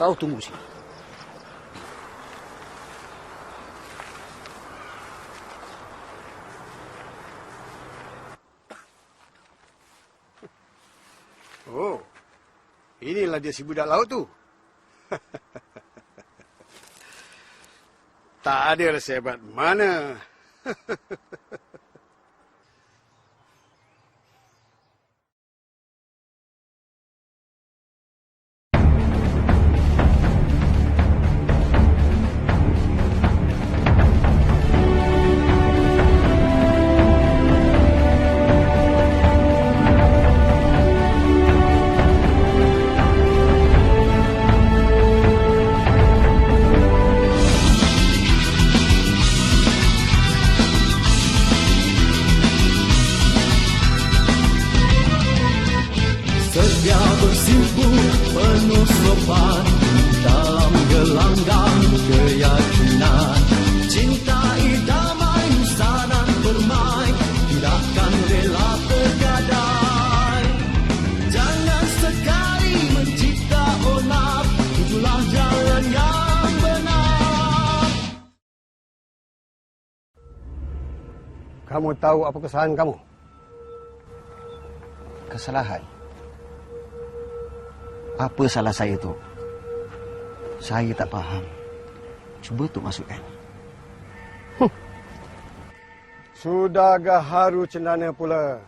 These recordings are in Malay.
Kau tunggu sini. Oh, inilah dia si budak laut tu. Tak ada sehebat mana. Sedia bersimpu penuh sopan dalam gelanggang keyakinan. Cinta idamai nusanan bermain, tidakkan rela tergadai. Jangan sekali mencipta onar, itulah jalan yang benar. Kamu tahu apa kesalahan kamu? Kesalahan? Apa salah saya tu? Saya tak faham. Cuba tu masukkan. Sudah gaharu cendana pula.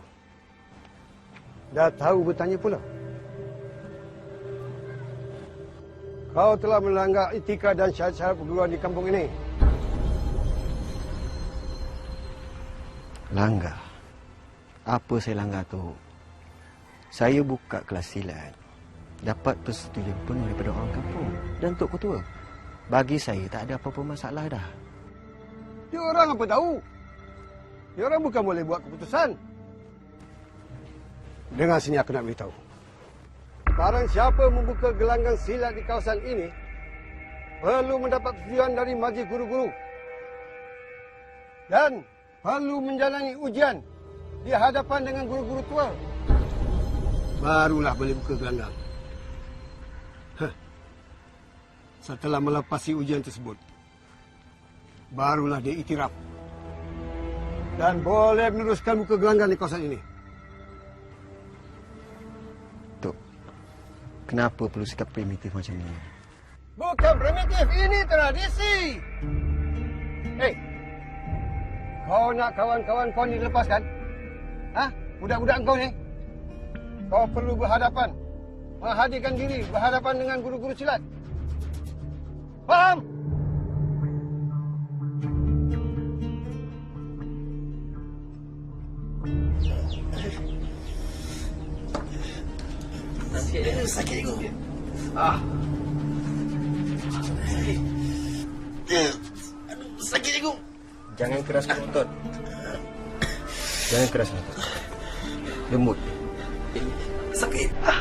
Dah tahu bertanya pula. Kau telah melanggar etika dan syarat-syarat perguruan di kampung ini. Langgar? Apa saya langgar tu? Saya buka kelas silat. Dapat persetujuan penuh daripada orang kampung dan Tok Ketua. Bagi saya tak ada apa-apa masalah dah. Dia orang apa tahu? Dia orang bukan boleh buat keputusan. Dengar sini aku nak beritahu. Barang siapa membuka gelanggang silat di kawasan ini perlu mendapat persetujuan dari majlis guru-guru. Dan perlu menjalani ujian di hadapan dengan guru-guru tua. Barulah boleh buka gelanggang. Setelah melepasi ujian tersebut, barulah dia iktiraf dan boleh meneruskan buka gelanggang di kawasan ini. Tok, kenapa perlu sikap primitif macam ni? Bukan primitif, ini tradisi. Hei, kau nak kawan-kawan kau ni dilepaskan? Hah? Budak-budak kau ni? Kau perlu berhadapan, menghadirkan diri berhadapan dengan guru-guru silat. Faham? Sakit cikgu. Sakit cikgu. Jangan keras otot. Jangan keras otot. Lembut. Sakit. Pa.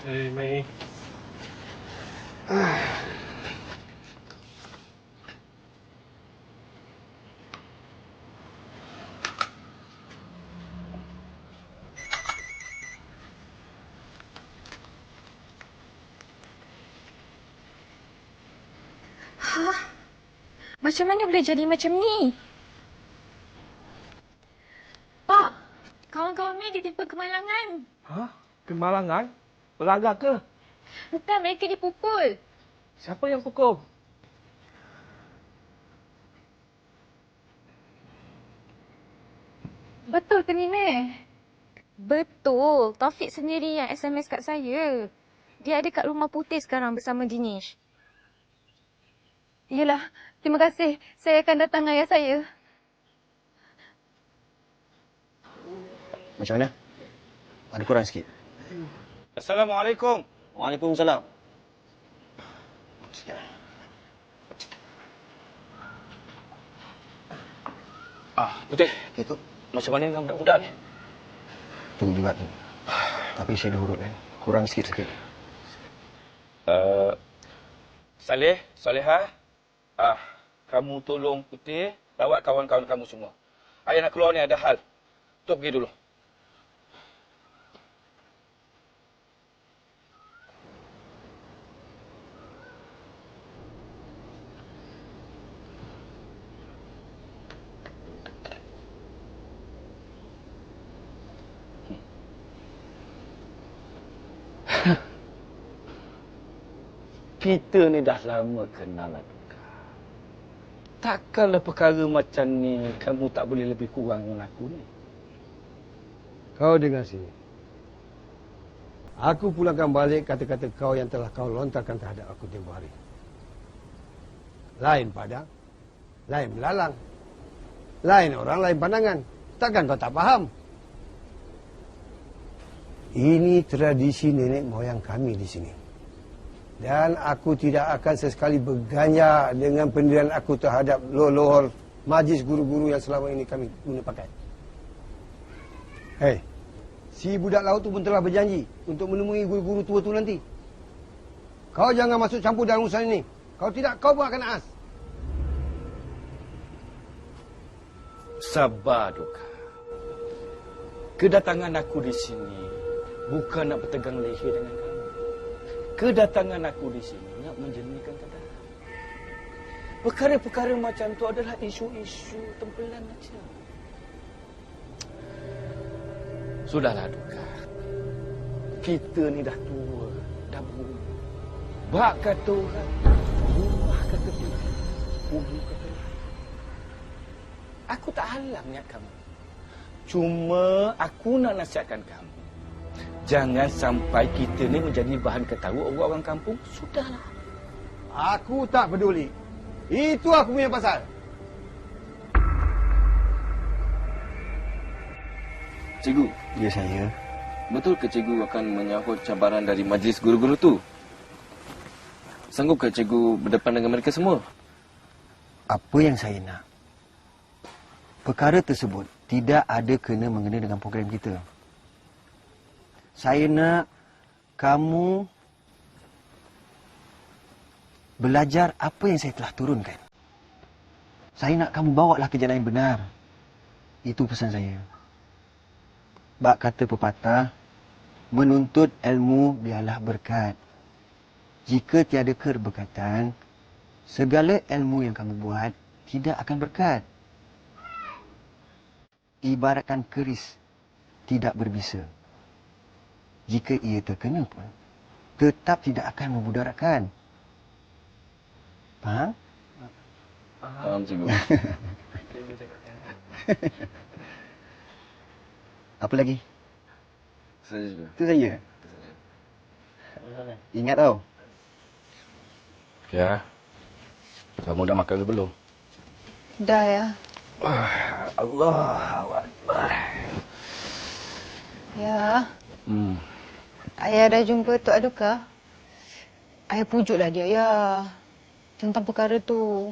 Mei. Macam mana boleh jadi macam ni? Pak, kawan-kawan Mei ditimpa kemalangan. Hah? Kemalangan? Pelanggar ke? Bukan, mereka dipukul. Siapa yang pukul? Betul ke ni, Mei? Betul. Taufik sendiri yang SMS kat saya. Dia ada kat Rumah Putih sekarang bersama Dinesh. Yelah, terima kasih. Saya akan datang ayah saya. Macam mana? Ada kurang sikit. Assalamualaikum. Waalaikumsalam. Putih. Okay, Tok. Macam mana dengan budak-budak ni? Tunggu juga tu. Tapi saya dah urut kan. kurang sikit. Soleha, kamu tolong Putih rawat kawan-kawan kamu semua. Ayah nak keluar ni ada hal. Tok pergi dulu. Kita ni dah lama kenal lah. Takkanlah perkara macam ni kamu tak boleh lebih kurang dengan aku ni. Kau dengar sini. Aku pulangkan balik kata-kata kau yang telah kau lontarkan terhadap aku tempoh hari. Lain padang, lain belalang, lain orang, lain pandangan. Takkan kau tak faham? Ini tradisi nenek moyang kami di sini. Dan aku tidak akan sesekali berganjak dengan pendirian aku terhadap lohor majlis guru-guru yang selama ini kami guna pakai. Hei, si budak laut tu pun telah berjanji untuk menemui guru-guru tua tu nanti. Kau jangan masuk campur dalam urusan ini. Kalau tidak, kau pun akan naas. Sabar, Duka. Kedatangan aku di sini bukan nak bertegang leher dengan kamu. Kedatangan aku di sini nak menjernihkan keadaan. Perkara-perkara macam tu adalah isu-isu tempelan saja. Sudahlah, Duka. Kita ni dah tua, dah berumur. Bak kata orang, rumah kata kita, bumi kata lain. Aku tak halang niat kamu. Cuma aku nak nasihatkan kamu. Jangan sampai kita ni menjadi bahan ketawa orang-orang kampung. Sudahlah. Aku tak peduli. Itu aku punya pasal. Cikgu, Ya saya. betul ke cikgu akan menyahut cabaran dari majlis guru-guru tu? Sanggup ke cikgu berdepan dengan mereka semua? Apa yang saya nak? Perkara tersebut tidak ada kena-mengena dengan program kita. Saya nak kamu belajar apa yang saya telah turunkan. Saya nak kamu bawalah ke jalan yang benar. Itu pesan saya. Bak kata pepatah, menuntut ilmu biarlah berkat. Jika tiada keberkatan, segala ilmu yang kamu buat tidak akan berkat. Ibaratkan keris tidak berbisa. Jika ia terkena pun, tetap tidak akan memudaratkan. Faham? Faham, cikgu. Apa lagi? Saya juga. Itu saja. Ingat tau. Ya. Kamu dah makan ke belum? Dah ya. Allah Akbar. Ya. Ayah dah jumpa Tok Aduka. Ayah pujuklah dia ya. Tentang perkara tu.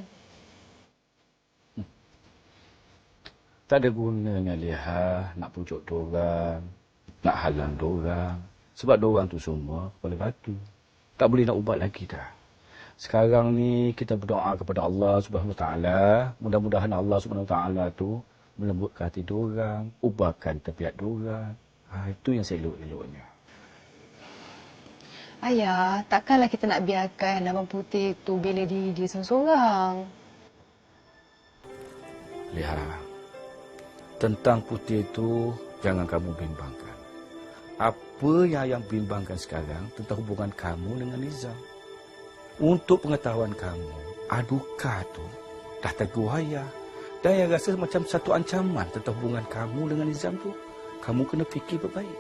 Tak ada gunanya Liha nak pujuk diorang, nak halang diorang. Sebab diorang tu semua kepala batu. Tak boleh nak ubat lagi dah. Sekarang ni kita berdoa kepada Allah Subhanahu Wa Taala. Mudah-mudahan Allah Subhanahu Wa Taala tu melembutkan hati diorang, ubahkan tabiat diorang. Itu yang saya elok-eloknya. Ayah, takkanlah kita nak biarkan Abang Putih tu bela diri dia seorang-seorang. Liha, tentang Putih itu jangan kamu bimbangkan. Apa yang ayah bimbangkan sekarang tentang hubungan kamu dengan Nizam. Untuk pengetahuan kamu, Aduka tu dah tegur ayah. Dan ayah rasa macam satu ancaman tentang hubungan kamu dengan Nizam tu. Kamu kena fikir baik-baik.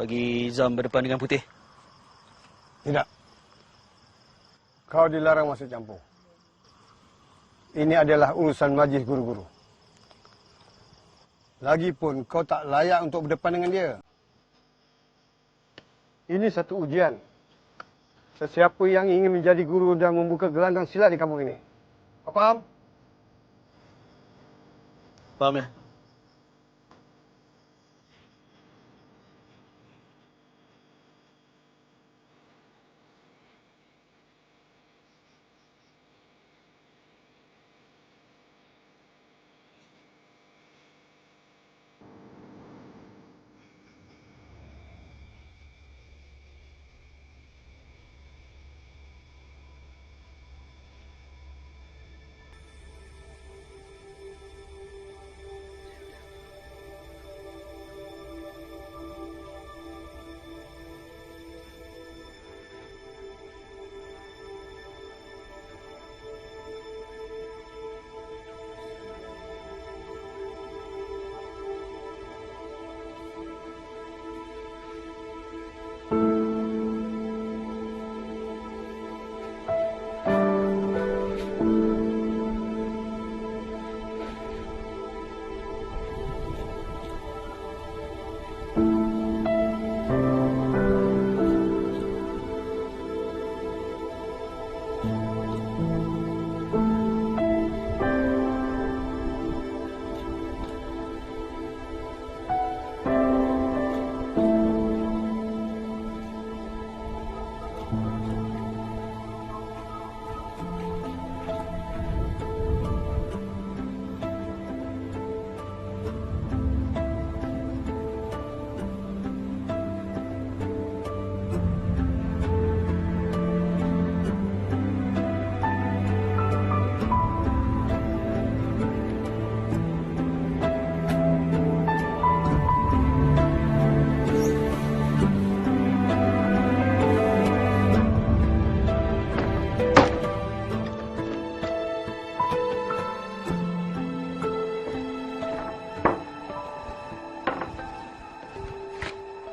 bagi Zam berdepan dengan Putih? Tidak. Kau dilarang masuk campur. Ini adalah urusan majlis guru-guru. Lagipun kau tak layak untuk berdepan dengan dia. Ini satu ujian. Sesiapa yang ingin menjadi guru dan membuka gelanggang silat di kampung ini. Kau faham? Faham ya?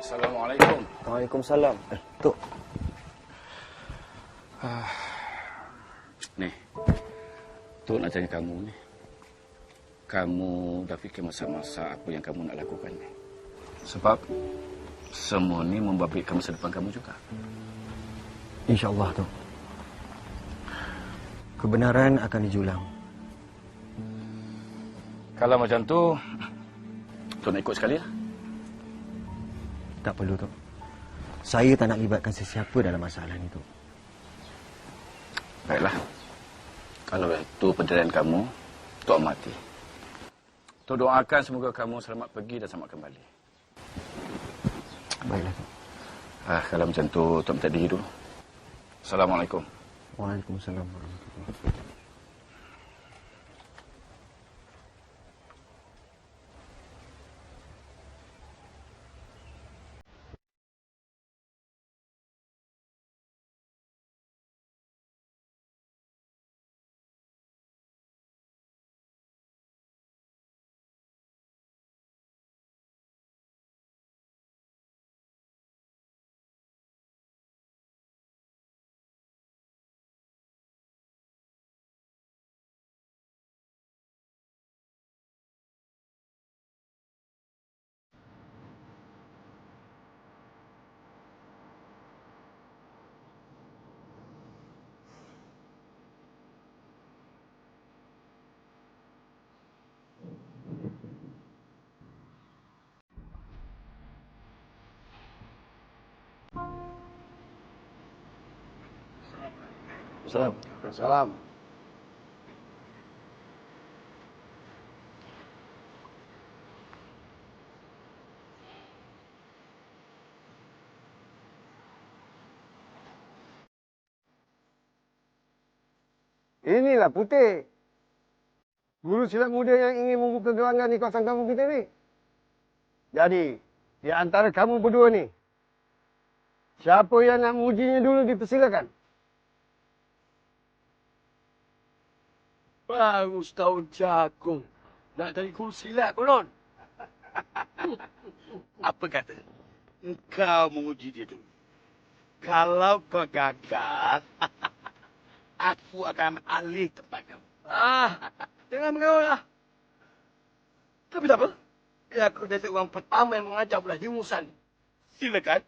Assalamualaikum. Waalaikumsalam. Tok. Ni, Tok nak tanya kamu ni. Kamu dah fikir masa-masa apa yang kamu nak lakukan ni? Sebab semua ni membabitkan masa depan kamu juga. InsyaAllah, Tok. Kebenaran akan dijulang. Kalau macam tu, Tok nak ikut sekali lah. Tak perlu, Tok. Saya tak nak libatkan sesiapa dalam masalah ni, Tok. Baiklah. Kalau itu pendirian kamu, Tok amati. Tok doakan semoga kamu selamat pergi dan selamat kembali. Baiklah, Tok. Kalau macam tu, Tok minta diri dulu. Assalamualaikum. Waalaikumsalam warahmatullahi wabarakatuh. Salam. Salam. Inilah Putih. Guru silat muda yang ingin membuka gelanggang di kawasan kampung kita ni. Jadi, di antara kamu berdua ni, siapa yang nak mengujinya dulu dipersilakan. Baru setahun jagung. Nak jadi guru silat konon. Apa kata? engkau menguji dia dulu. Kalau kau gagal, aku akan alih tempat kau. Jangan mengaul lah. Tapi tak apa. Ya, aku jadi orang pertama yang mengajar belah jurusan. Silakan.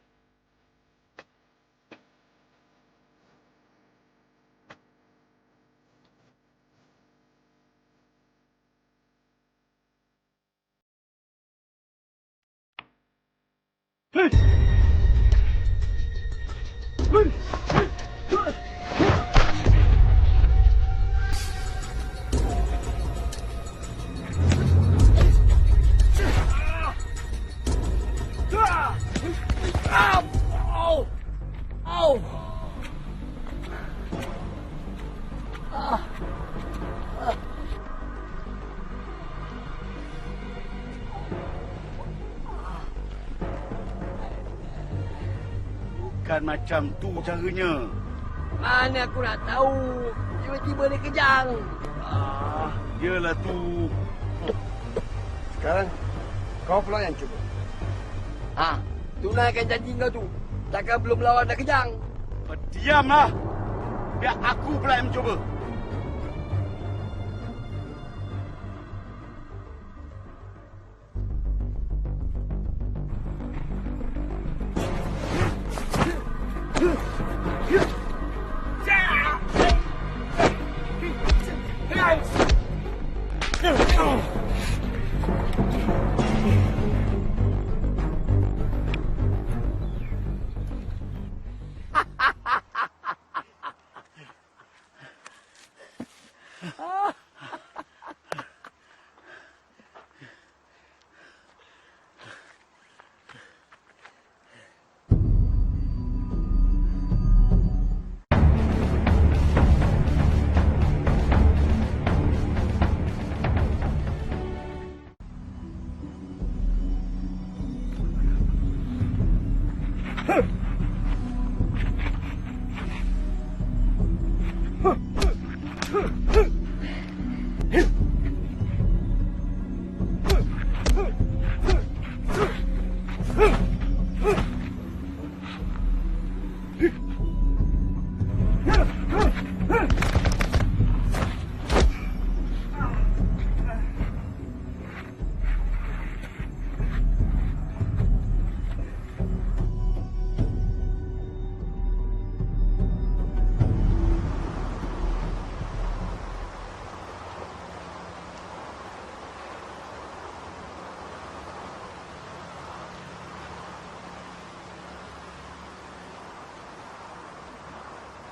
Bukan macam tu caranya. Mana aku nak tahu. Tiba-tiba dia kejang. Yalah tu. Sekarang, kau pula yang cuba. Tunaikan janji kau tu. Takkan belum lawan dah kejang. Diamlah. Biar aku pula yang mencuba.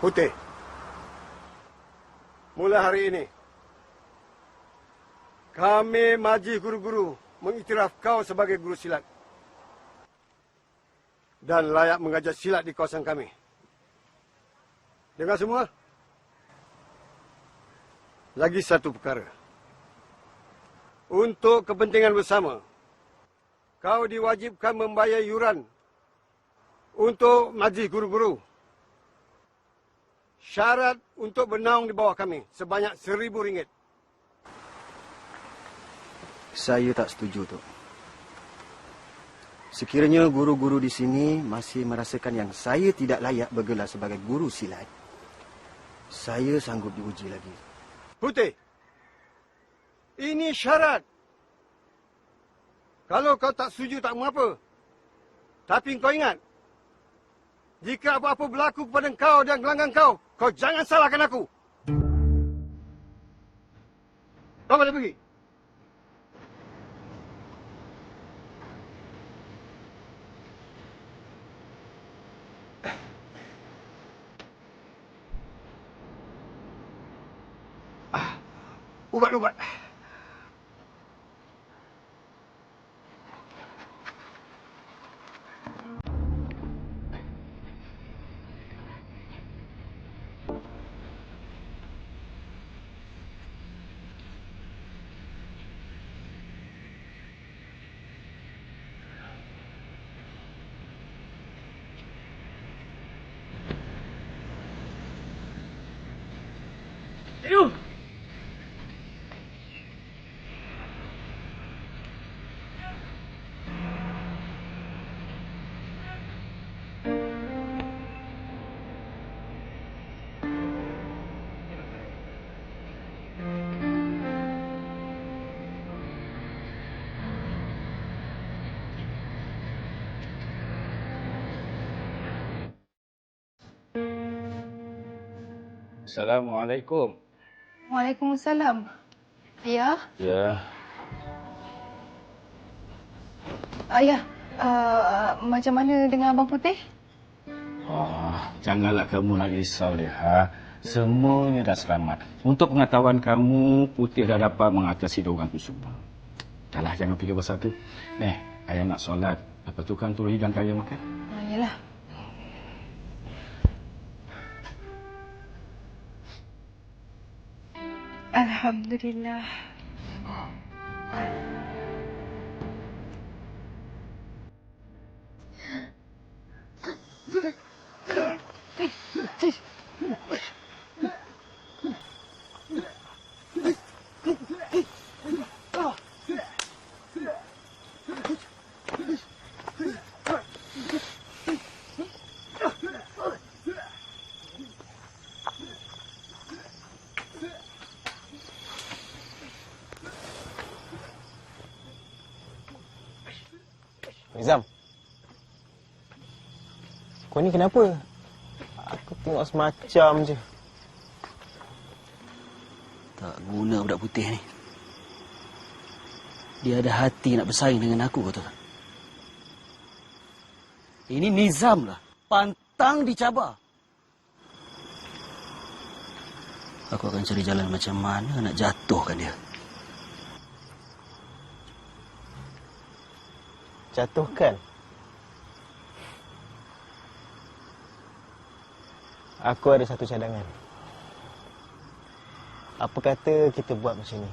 Putih, mula hari ini, kami majlis guru-guru mengiktiraf kau sebagai guru silat dan layak mengajar silat di kawasan kami. Dengar semua? Lagi satu perkara. Untuk kepentingan bersama, kau diwajibkan membayar yuran untuk majlis guru-guru. Syarat untuk bernaung di bawah kami sebanyak RM1,000. Saya tak setuju, Tok. Sekiranya guru-guru di sini masih merasakan yang saya tidak layak bergelar sebagai guru silat, saya sanggup diuji lagi. Putih, ini syarat. Kalau kau tak setuju tak mengapa. Tapi kau ingat, jika apa-apa berlaku kepada kau dan gelanggang kau, kau jangan salahkan aku. Kau boleh pergi. Ubat-ubat. Assalamualaikum. Waalaikumsalam. Ayah? Ya. Ayah, macam mana dengan Abang Putih? Oh, janganlah kamu nak risau, Leha. Semuanya dah selamat. Untuk pengetahuan kamu, Putih dah dapat mengatasi diorang tu semua. Dahlah, jangan fikir pasal tu. Ayah nak solat. Lepas tu kan turun hidang kaya makan. Yalah. Alhamdulillah. Nizam, kau ni kenapa? Aku tengok semacam je. Tak guna budak putih ni. Dia ada hati nak bersaing dengan aku, kau tahu tak? Ini Nizam lah. Pantang dicabar. Aku akan cari jalan macam mana nak jatuhkan dia. Jatuhkan. Aku ada satu cadangan. Apa kata kita buat macam ni?